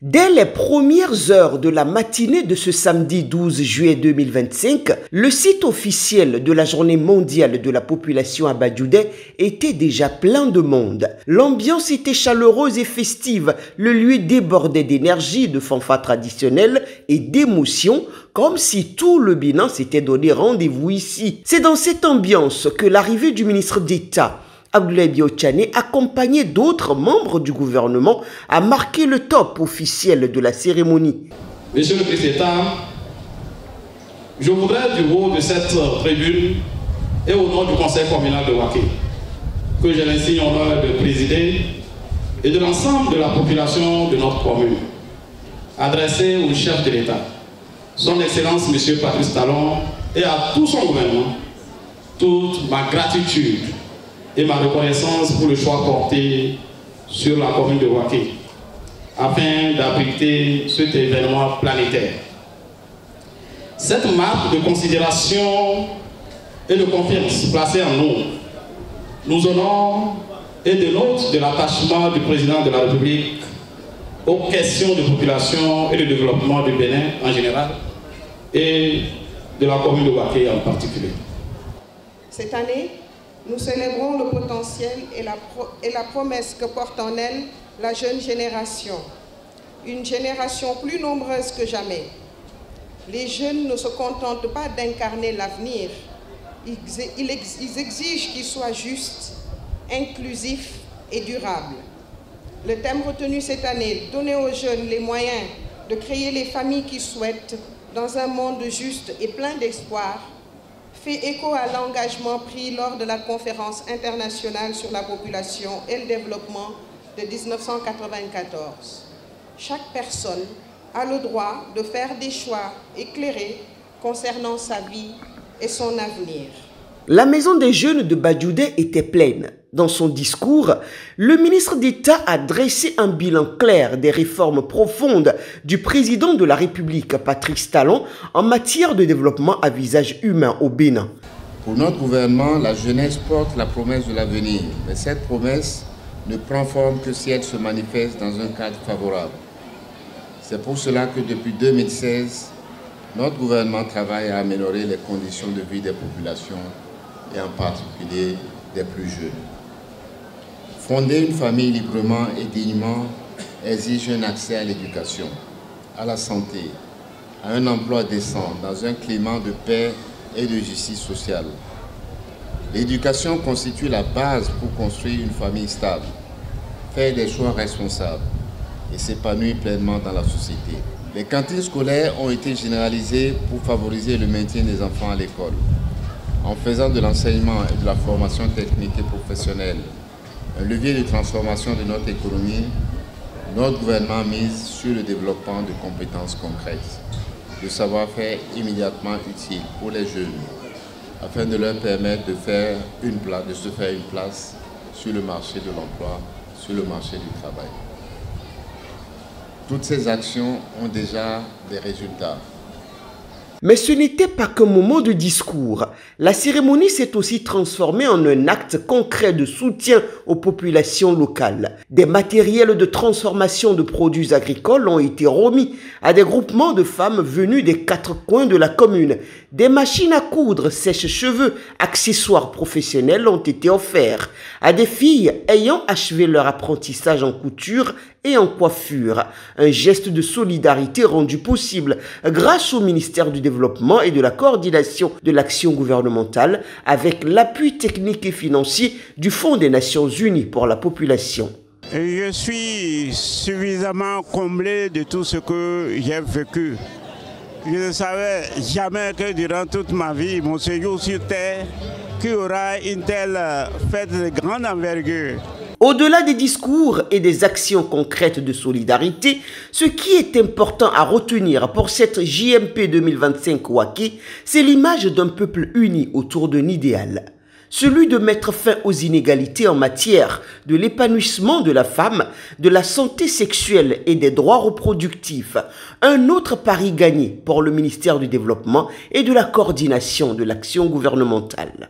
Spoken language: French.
Dès les premières heures de la matinée de ce samedi 12 juillet 2025, le site officiel de la Journée mondiale de la population à Badjoudé était déjà plein de monde. L'ambiance était chaleureuse et festive, le lieu débordait d'énergie, de fanfares traditionnelles et d'émotions, comme si tout le Bénin s'était donné rendez-vous ici. C'est dans cette ambiance que l'arrivée du ministre d'État, Abdoulaye Bio-Tchane, accompagné d'autres membres du gouvernement, a marqué le top officiel de la cérémonie. Monsieur le Président, je voudrais du haut de cette tribune et au nom du Conseil communal de Waké, que j'ai l'insigne honneur de présider, et de l'ensemble de la population de notre commune, adresser au chef de l'État, son Excellence M. Patrice Talon, et à tout son gouvernement, toute ma gratitude et ma reconnaissance pour le choix porté sur la commune de Waké, afin d'abriter cet événement planétaire. Cette marque de considération et de confiance placée en nous, nous honore et dénote de l'attachement du président de la République aux questions de population et de développement du Bénin en général et de la commune de Waké en particulier. Cette année, nous célébrons le potentiel et la promesse que porte en elle la jeune génération. Une génération plus nombreuse que jamais. Les jeunes ne se contentent pas d'incarner l'avenir. Ils exigent qu'il soit juste, inclusif et durable. Le thème retenu cette année, donner aux jeunes les moyens de créer les familles qu'ils souhaitent dans un monde juste et plein d'espoir, fait écho à l'engagement pris lors de la conférence internationale sur la population et le développement de 1994. Chaque personne a le droit de faire des choix éclairés concernant sa vie et son avenir. La maison des jeunes de Badjoudé était pleine. Dans son discours, le ministre d'État a dressé un bilan clair des réformes profondes du président de la République, Patrice Talon, en matière de développement à visage humain au Bénin. Pour notre gouvernement, la jeunesse porte la promesse de l'avenir, mais cette promesse ne prend forme que si elle se manifeste dans un cadre favorable. C'est pour cela que depuis 2016, notre gouvernement travaille à améliorer les conditions de vie des populations et en particulier des plus jeunes. Fonder une famille librement et dignement exige un accès à l'éducation, à la santé, à un emploi décent dans un climat de paix et de justice sociale. L'éducation constitue la base pour construire une famille stable, faire des choix responsables et s'épanouir pleinement dans la société. Les cantines scolaires ont été généralisées pour favoriser le maintien des enfants à l'école, en faisant de l'enseignement et de la formation technique et professionnelle un levier de transformation de notre économie. Notre gouvernement mise sur le développement de compétences concrètes, de savoir-faire immédiatement utiles pour les jeunes, afin de leur permettre de se faire une place sur le marché de l'emploi, sur le marché du travail. Toutes ces actions ont déjà des résultats. Mais ce n'était pas qu'un moment de discours. La cérémonie s'est aussi transformée en un acte concret de soutien aux populations locales. Des matériels de transformation de produits agricoles ont été remis à des groupements de femmes venus des 4 coins de la commune. Des machines à coudre, sèche-cheveux, accessoires professionnels ont été offerts à des filles ayant achevé leur apprentissage en couture et en coiffure. Un geste de solidarité rendu possible grâce au ministère du Développement et de la coordination de l'action gouvernementale avec l'appui technique et financier du Fonds des Nations Unies pour la population. Je suis suffisamment comblé de tout ce que j'ai vécu. Je ne savais jamais que durant toute ma vie, mon séjour sur Terre, qu'il y aura une telle fête de grande envergure. Au-delà des discours et des actions concrètes de solidarité, ce qui est important à retenir pour cette JMP 2025 Waké, c'est l'image d'un peuple uni autour d'un idéal. Celui de mettre fin aux inégalités en matière de l'épanouissement de la femme, de la santé sexuelle et des droits reproductifs. Un autre pari gagné pour le ministère du Développement et de la coordination de l'action gouvernementale.